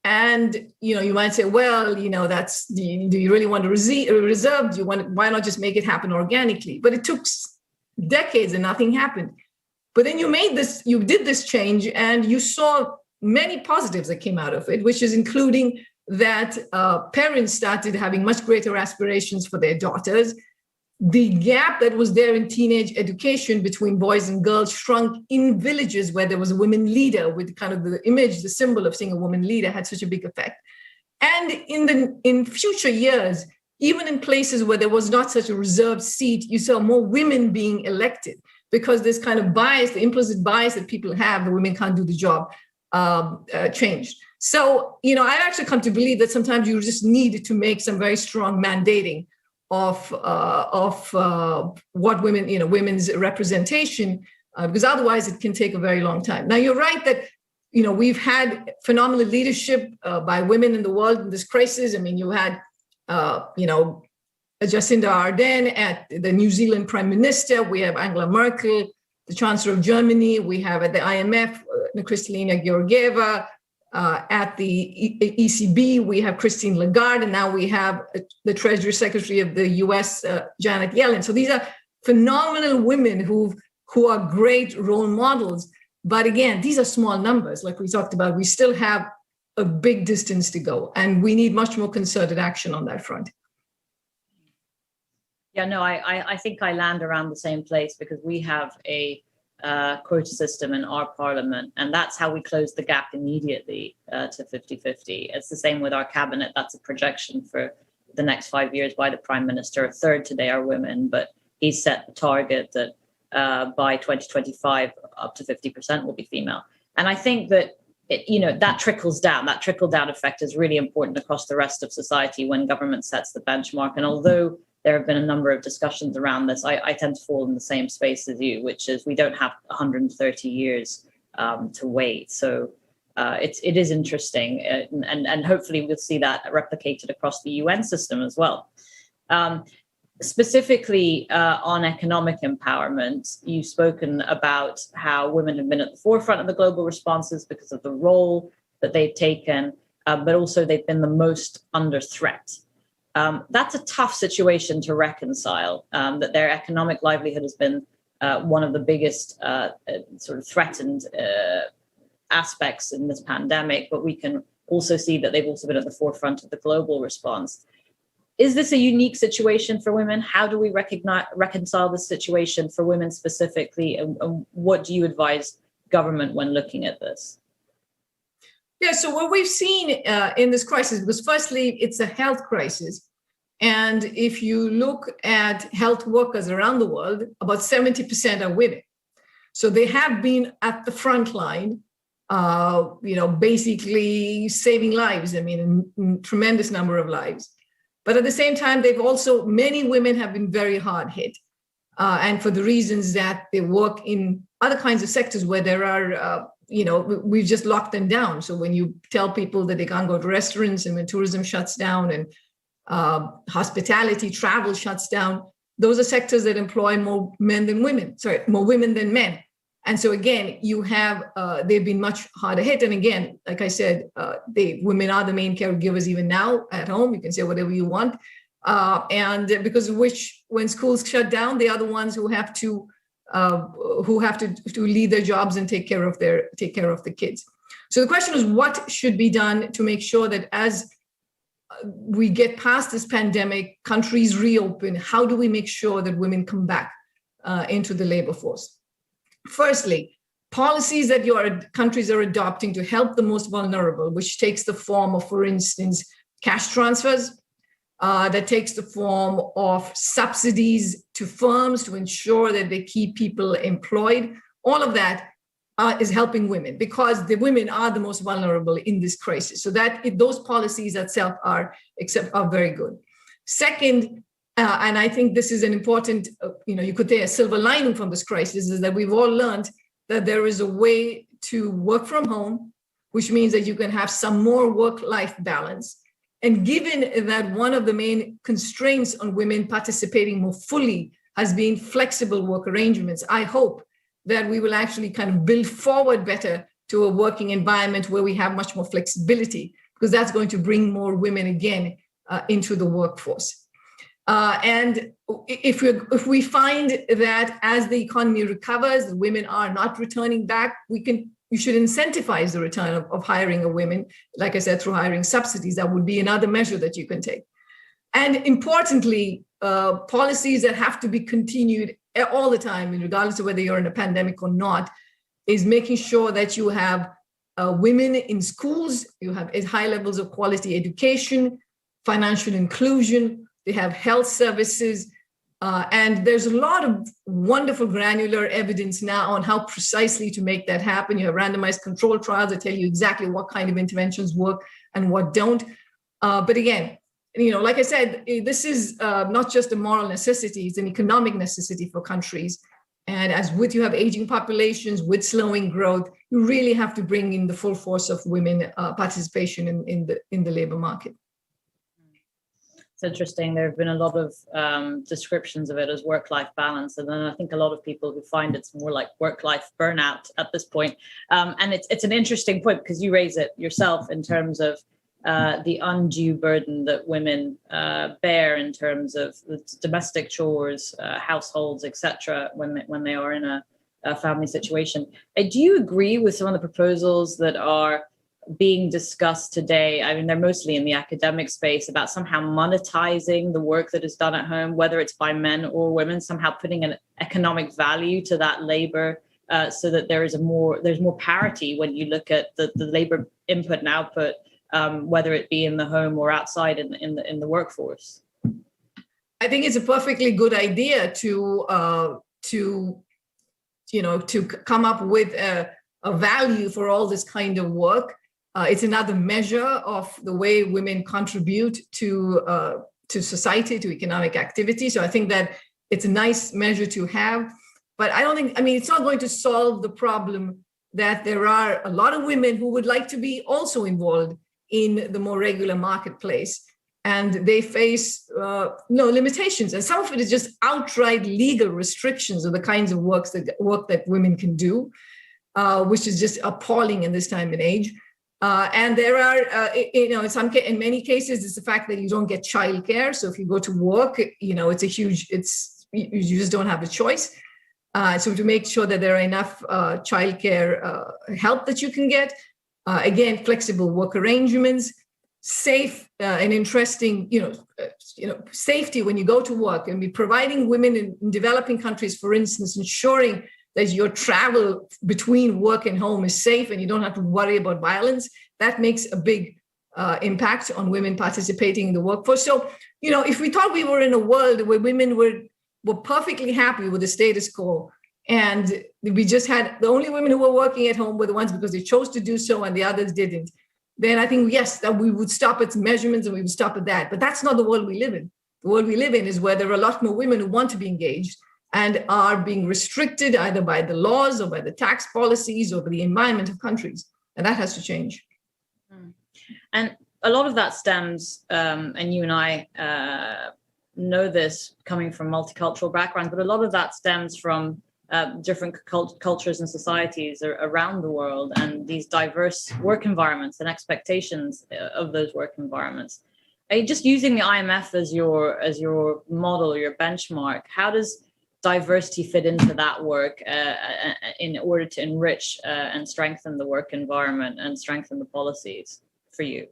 And, you might say, well, do you really want to reserve? Why not just make it happen organically? But it took decades and nothing happened. But then you did this change, and you saw many positives that came out of it, which is including that parents started having much greater aspirations for their daughters. The gap that was there in teenage education between boys and girls shrunk in villages where there was a women leader, with kind of the image, the symbol of seeing a woman leader had such a big effect. And in future years, even in places where there was not such a reserved seat, you saw more women being elected, because this kind of bias, the implicit bias that people have, the women can't do the job, changed. So, I've actually come to believe that sometimes you just need to make some very strong mandating of what women, women's representation, because otherwise it can take a very long time. Now, you're right that, we've had phenomenal leadership by women in the world in this crisis. I mean, you had, Jacinda Ardern at the New Zealand Prime Minister. We have Angela Merkel, the Chancellor of Germany. We have at the IMF, Kristalina Georgieva. At the ECB, we have Christine Lagarde, and now we have the Treasury Secretary of the US, Janet Yellen. So these are phenomenal women who are great role models. But again, these are small numbers. Like we talked about, we still have a big distance to go, and we need much more concerted action on that front. Yeah, no, I think I land around the same place, because we have a quota system in our parliament, and that's how we close the gap immediately to 50-50. It's the same with our cabinet. That's a projection for the next 5 years by the Prime Minister. A third today are women, but he's set the target that by 2025 up to 50% will be female. And I think that that trickles down. That trickle-down effect is really important across the rest of society when government sets the benchmark. And although there have been a number of discussions around this, I tend to fall in the same space as you, which is we don't have 130 years to wait. So it is interesting, and hopefully we'll see that replicated across the UN system as well. Specifically on economic empowerment, you've spoken about how women have been at the forefront of the global responses because of the role that they've taken, but also they've been the most under threat. That's a tough situation to reconcile, that their economic livelihood has been one of the biggest sort of threatened aspects in this pandemic, but we can also see that they've also been at the forefront of the global response. Is this a unique situation for women? How do we reconcile this situation for women specifically? And what do you advise government when looking at this? Yeah, so what we've seen in this crisis, because firstly, it's a health crisis. And if you look at health workers around the world, about 70% are women. So they have been at the front line, basically saving lives. I mean, a tremendous number of lives. But at the same time, many women have been very hard hit. And for the reasons that they work in other kinds of sectors where there are, we've just locked them down. So when you tell people that they can't go to restaurants, and when tourism shuts down and hospitality, travel shuts down, those are sectors that employ more women than men. And so again, you have, they've been much harder hit. And again, like I said, women are the main caregivers even now at home. You can say whatever you want. And because of which, when schools shut down, they are the ones who have to leave their jobs and take care of the kids. So the question is, what should be done to make sure that as we get past this pandemic, countries reopen? How do we make sure that women come back into the labor force? Firstly, policies that your countries are adopting to help the most vulnerable, which takes the form of, for instance, cash transfers, that takes the form of subsidies to firms to ensure that they keep people employed. All of that is helping women because the women are the most vulnerable in this crisis. So that those policies itself are very good. Second, and I think this is an important, you could say a silver lining from this crisis, is that we've all learned that there is a way to work from home, which means that you can have some more work-life balance. And given that one of the main constraints on women participating more fully has been flexible work arrangements, I hope that we will actually kind of build forward better to a working environment where we have much more flexibility, because that's going to bring more women again into the workforce. And if we find that as the economy recovers, the women are not returning back, you should incentivize the return of hiring of women, like I said, through hiring subsidies. That would be another measure that you can take. And importantly, policies that have to be continued all the time, regardless of whether you're in a pandemic or not, is making sure that you have women in schools, you have high levels of quality education, financial inclusion, they have health services, and there's a lot of wonderful granular evidence now on how precisely to make that happen. You have randomized control trials that tell you exactly what kind of interventions work and what don't. But again, like I said, this is not just a moral necessity, it's an economic necessity for countries. And you have aging populations with slowing growth, you really have to bring in the full force of women participation in the labor market. It's interesting. There have been a lot of descriptions of it as work-life balance, and then I think a lot of people who find it's more like work-life burnout at this point. And it's an interesting point because you raise it yourself in terms of the undue burden that women bear in terms of domestic chores, households, etc. when they are in a family situation. Do you agree with some of the proposals that are being discussed today? I mean, they're mostly in the academic space about somehow monetizing the work that is done at home, whether it's by men or women, somehow putting an economic value to that labor so that there's more parity when you look at the labor input and output, whether it be in the home or outside in the workforce. I think it's a perfectly good idea to come up with a value for all this kind of work. It's another measure of the way women contribute to society, to economic activity. So I think that it's a nice measure to have. But it's not going to solve the problem that there are a lot of women who would like to be also involved in the more regular marketplace. And they face limitations. And some of it is just outright legal restrictions of the kinds of work that women can do, which is just appalling in this time and age. And there are, in many cases, it's the fact that you don't get childcare. So if you go to work, you just don't have a choice. So to make sure that there are enough childcare help that you can get, again, flexible work arrangements, safe and interesting, safety when you go to work, and be providing women in developing countries, for instance, ensuring that your travel between work and home is safe and you don't have to worry about violence. That makes a big impact on women participating in the workforce. So, if we thought we were in a world where women were perfectly happy with the status quo, and we just had the only women who were working at home were the ones because they chose to do so and the others didn't, then I think, yes, that we would stop at measurements and we would stop at that. But that's not the world we live in. The world we live in is where there are a lot more women who want to be engaged and are being restricted either by the laws or by the tax policies or by the environment of countries. And that has to change. And a lot of that stems, and you and I know this coming from multicultural backgrounds, but a lot of that stems from different cultures and societies around the world, and these diverse work environments and expectations of those work environments. Just using the IMF as your model, your benchmark, how does diversity fit into that work in order to enrich and strengthen the work environment and strengthen the policies for you?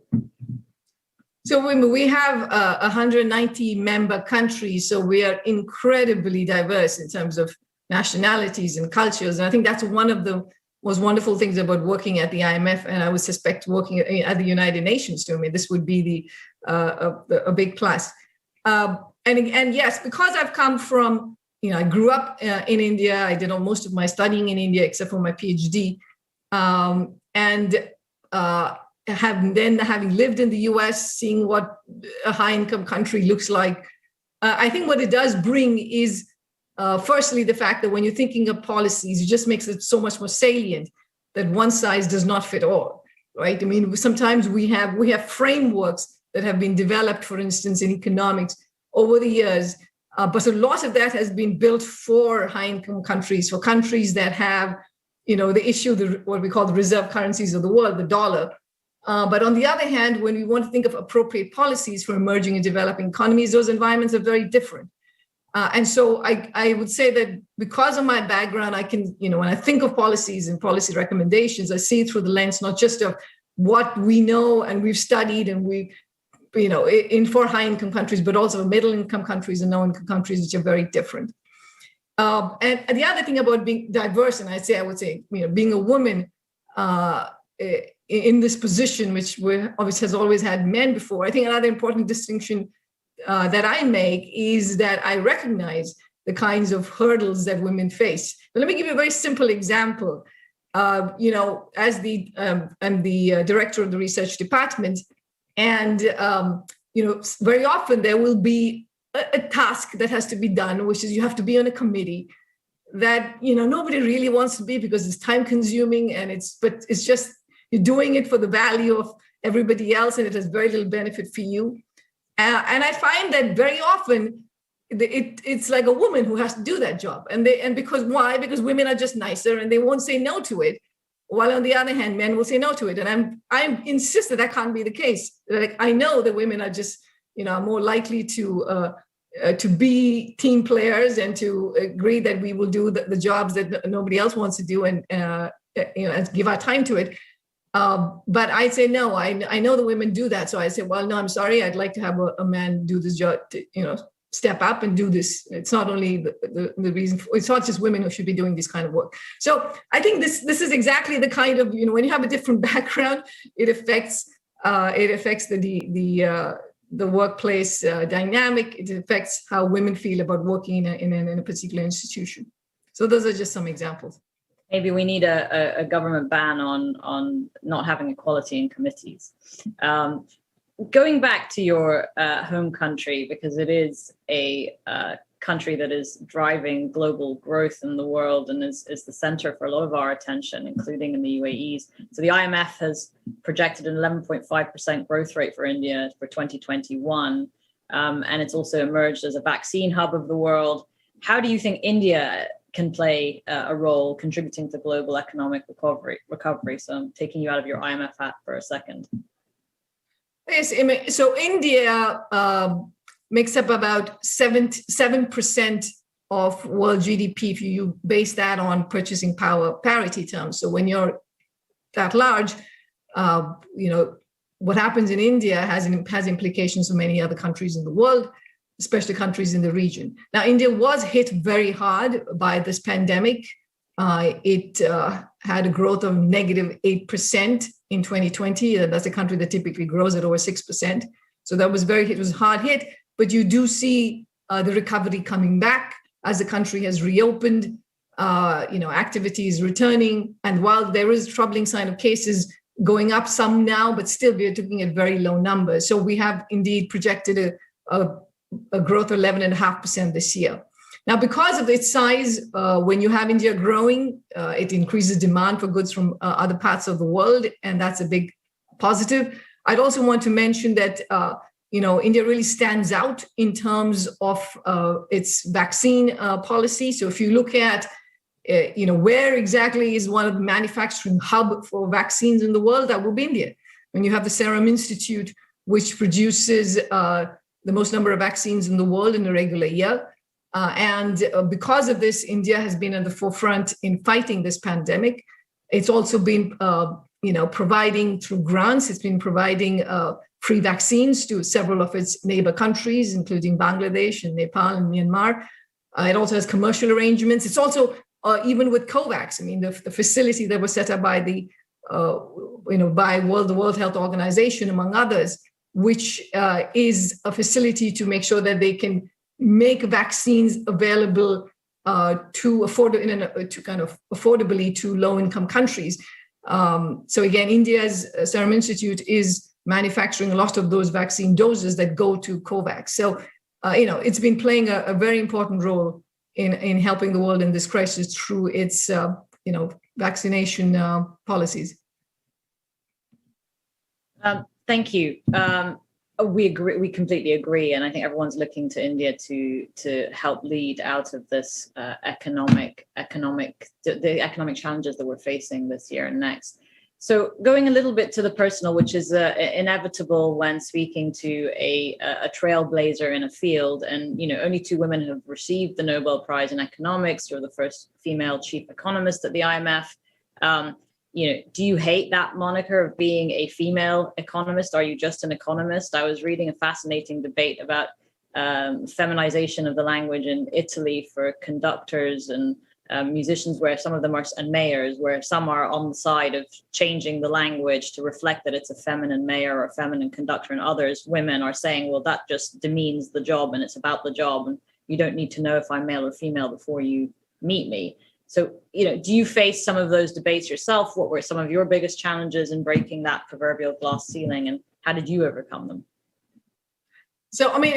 So we have 190 member countries, so we are incredibly diverse in terms of nationalities and cultures. And I think that's one of the most wonderful things about working at the IMF, and I would suspect working at the United Nations too. I mean, this would be a big plus. And yes, because I've come from, I grew up in India. I did most of my studying in India, except for my PhD. And having lived in the US, seeing what a high-income country looks like, I think what it does bring is, firstly, the fact that when you're thinking of policies, it just makes it so much more salient that one size does not fit all, right? I mean, sometimes we have frameworks that have been developed, for instance, in economics over the years, but a lot of that has been built for high-income countries, for countries that have, the issue, what we call the reserve currencies of the world, the dollar. But on the other hand, when we want to think of appropriate policies for emerging and developing economies, those environments are very different. And so I would say that because of my background, I can, when I think of policies and policy recommendations, I see it through the lens not just of what we know and we've studied and for high-income countries, but also middle-income countries and low-income countries, which are very different. And the other thing about being diverse, and I would say, being a woman in this position, which obviously has always had men before, I think another important distinction that I make is that I recognize the kinds of hurdles that women face. But let me give you a very simple example. As I'm the director of the research department, and very often there will be a task that has to be done, which is you have to be on a committee that nobody really wants to be because it's time consuming, but it's just you're doing it for the value of everybody else, and it has very little benefit for you. And I find that very often it's like a woman who has to do that job. And because why? Because women are just nicer and they won't say no to it. While on the other hand, men will say no to it. And I insist that can't be the case. Like, I know that women are just, more likely to be team players and to agree that we will do the jobs that nobody else wants to do and give our time to it. But I say, no, I know the women do that. So I say, well, no, I'm sorry. I'd like to have a man do this job, step up and do this. It's not only the reason, it's not just women who should be doing this kind of work. So I think this is exactly the kind of, when you have a different background, it affects the workplace dynamic. It affects how women feel about working in a particular institution. So those are just some examples. Maybe we need a government ban on not having equality in committees. Going back to your home country, because it is a country that is driving global growth in the world and is the center for a lot of our attention, including in the UAE's. So the IMF has projected an 11.5% growth rate for India for 2021. And it's also emerged as a vaccine hub of the world. How do you think India can play a role contributing to global economic recovery? So I'm taking you out of your IMF hat for a second. Yes, so India makes up about 7% of world GDP if you base that on purchasing power parity terms. So when you're that large, what happens in India has implications for many other countries in the world, especially countries in the region. Now, India was hit very hard by this pandemic. It had a growth of negative 8% in 2020. That's a country that typically grows at over 6%. So that was it was hard hit, but you do see the recovery coming back as the country has reopened, activity is returning. And while there is a troubling sign of cases going up some now, but still we're looking at very low numbers. So we have indeed projected a growth of 11.5% this year. Now, because of its size, when you have India growing, it increases demand for goods from other parts of the world, and that's a big positive. I'd also want to mention that India really stands out in terms of its vaccine policy. So if you look at where exactly is one of the manufacturing hub for vaccines in the world, that will be India. When you have the Serum Institute, which produces the most number of vaccines in the world in a regular year. And because of this, India has been at the forefront in fighting this pandemic. It's also been, providing through grants. It's been providing free vaccines to several of its neighbor countries, including Bangladesh and Nepal and Myanmar. It also has commercial arrangements. It's also even with COVAX. I mean, the facility that was set up by the World Health Organization, among others, which is a facility to make sure that they can make vaccines available affordably to low-income countries. So again, India's Serum Institute is manufacturing a lot of those vaccine doses that go to COVAX. So, it's been playing a very important role in helping the world in this crisis through its, vaccination policies. Thank you. We agree. We completely agree, and I think everyone's looking to India to help lead out of this the economic challenges that we're facing this year and next. So, going a little bit to the personal, which is inevitable when speaking to a trailblazer in a field, and only 2 women have received the Nobel Prize in economics. You're the first female chief economist at the IMF. Do you hate that moniker of being a female economist? Are you just an economist? I was reading a fascinating debate about feminization of the language in Italy for conductors and musicians, where some of them are, and mayors, where some are on the side of changing the language to reflect that it's a feminine mayor or a feminine conductor, and others, women, are saying, well, that just demeans the job and it's about the job, and you don't need to know if I'm male or female before you meet me. So, do you face some of those debates yourself? What were some of your biggest challenges in breaking that proverbial glass ceiling, and how did you overcome them? So, I mean,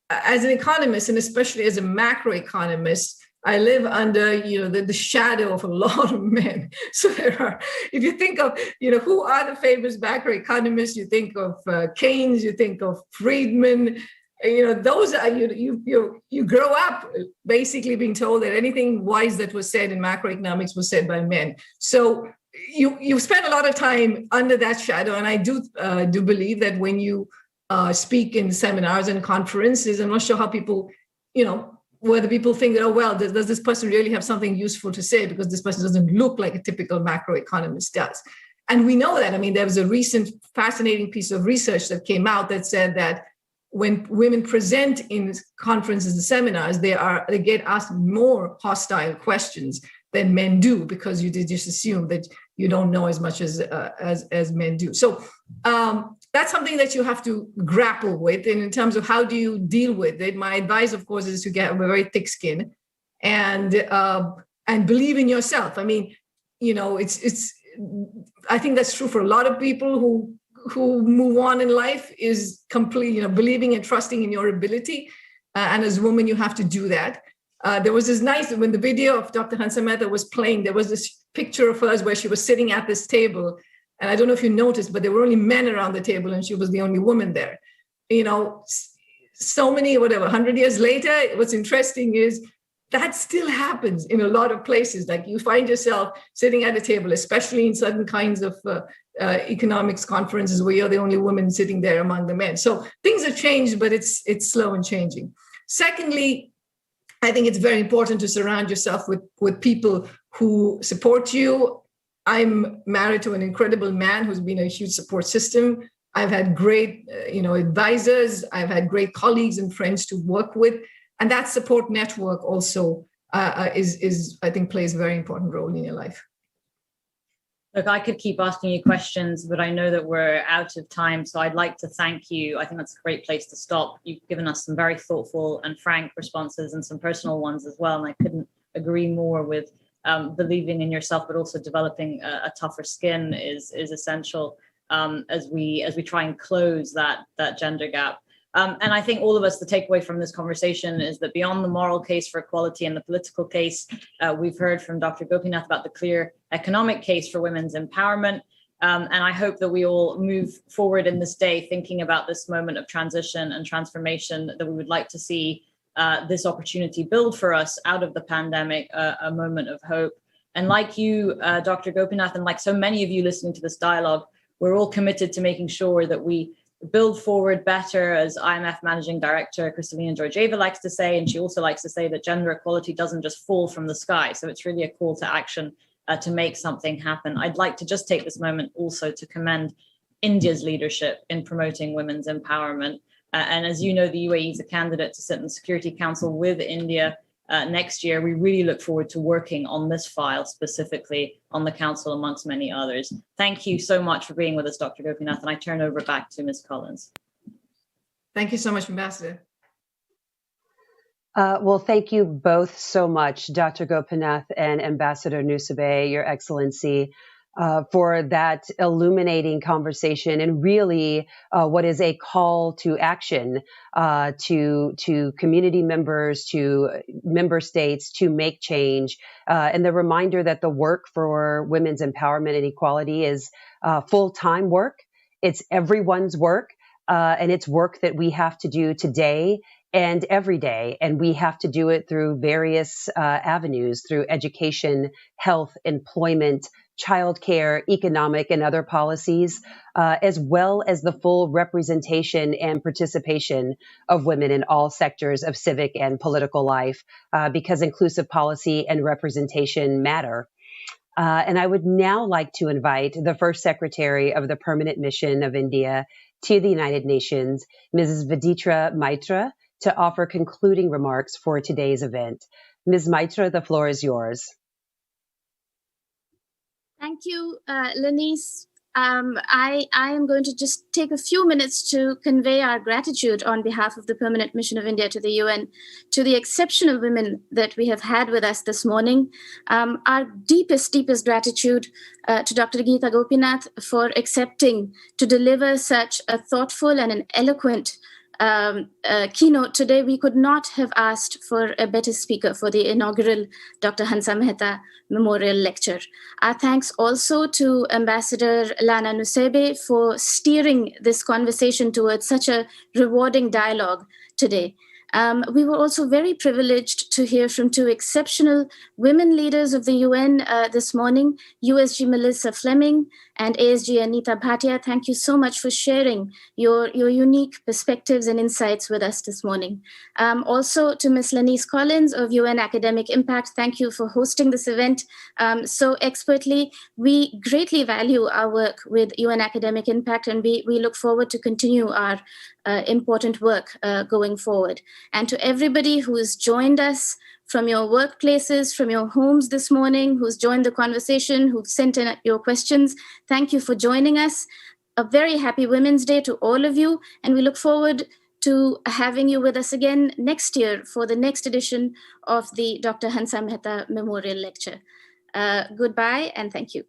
as an economist, and especially as a macroeconomist, I live under, the shadow of a lot of men. So if you think of, who are the famous macroeconomists, you think of Keynes, you think of Friedman. Those are, you grow up basically being told that anything wise that was said in macroeconomics was said by men. So you spend a lot of time under that shadow. And I do believe that when you speak in seminars and conferences, I'm not sure how people, whether people think that, oh, well, does this person really have something useful to say, because this person doesn't look like a typical macroeconomist does. And we know that. I mean, there was a recent fascinating piece of research that came out that said that when women present in conferences and seminars, they get asked more hostile questions than men do, because you just assume that you don't know as much as men do. So that's something that you have to grapple with. And in terms of how do you deal with it, my advice, of course, is to get a very thick skin and believe in yourself. I mean, I think that's true for a lot of people who move on in life, is completely, believing and trusting in your ability. And as a woman, you have to do that. There was this nice, when the video of Dr. Hansa Mehta was playing, there was this picture of hers where she was sitting at this table. And I don't know if you noticed, but there were only men around the table and she was the only woman there. So many, 100 years later, what's interesting is that still happens in a lot of places. Like you find yourself sitting at a table, especially in certain kinds of economics conferences where you're the only woman sitting there among the men. So things have changed, but it's slow and changing. Secondly, I think it's very important to surround yourself with people who support you. I'm married to an incredible man who's been a huge support system. I've had great, advisors. I've had great colleagues and friends to work with. And that support network also is I think, plays a very important role in your life. Look, I could keep asking you questions, but I know that we're out of time. So I'd like to thank you. I think that's a great place to stop. You've given us some very thoughtful and frank responses, and some personal ones as well. And I couldn't agree more with believing in yourself, but also developing a tougher skin is essential as we try and close that gender gap. And I think all of us, the takeaway from this conversation is that beyond the moral case for equality and the political case, we've heard from Dr. Gopinath about the clear economic case for women's empowerment. And I hope that we all move forward in this day thinking about this moment of transition and transformation that we would like to see this opportunity build for us out of the pandemic, a moment of hope. And like you, Dr. Gopinath, and like so many of you listening to this dialogue, we're all committed to making sure that we build forward better, as IMF Managing Director Kristalina Georgieva likes to say, and she also likes to say that gender equality doesn't just fall from the sky. So it's really a call to action to make something happen. I'd like to just take this moment also to commend India's leadership in promoting women's empowerment. And as you know, the UAE is a candidate to sit in the Security Council with India. next year. We really look forward to working on this file specifically on the Council, amongst many others. Thank you so much for being with us, Dr. Gopinath, and I turn over back to Ms. Collins. Thank you so much, Ambassador. Well, thank you both so much, Dr. Gopinath and Ambassador Nusabeh, Your Excellency, for that illuminating conversation and really what is a call to action to community members, to member states to make change, and the reminder that the work for women's empowerment and equality is full-time work. It's everyone's work, and it's work that we have to do today and every day. And we have to do it through various avenues, through education, health, employment, childcare, economic, and other policies, as well as the full representation and participation of women in all sectors of civic and political life, because inclusive policy and representation matter. And I would now like to invite the First Secretary of the Permanent Mission of India to the United Nations, Mrs. Viditra Maitra, to offer concluding remarks for today's event. Ms. Maitra, the floor is yours. Thank you, Lanice. I am going to just take a few minutes to convey our gratitude on behalf of the Permanent Mission of India to the UN to the exceptional women that we have had with us this morning. Our deepest gratitude to Dr. Geeta Gopinath for accepting to deliver such a thoughtful and an eloquent keynote today. We could not have asked for a better speaker for the inaugural Dr. Hansa Mehta Memorial Lecture. Our thanks also to Ambassador Lana Nusabeh for steering this conversation towards such a rewarding dialogue today. We were also very privileged to hear from two exceptional women leaders of the UN this morning, USG Melissa Fleming and ASG Anita Bhatia. Thank you so much for sharing your unique perspectives and insights with us this morning. Also to Ms. Lanice Collins of UN Academic Impact, thank you for hosting this event so expertly. We greatly value our work with UN Academic Impact, and we look forward to continue our important work going forward. And to everybody who has joined us from your workplaces, from your homes this morning, who's joined the conversation, who've sent in your questions, thank you for joining us. A very happy Women's Day to all of you, and we look forward to having you with us again next year for the next edition of the Dr. Hansa Mehta Memorial Lecture. Goodbye and thank you.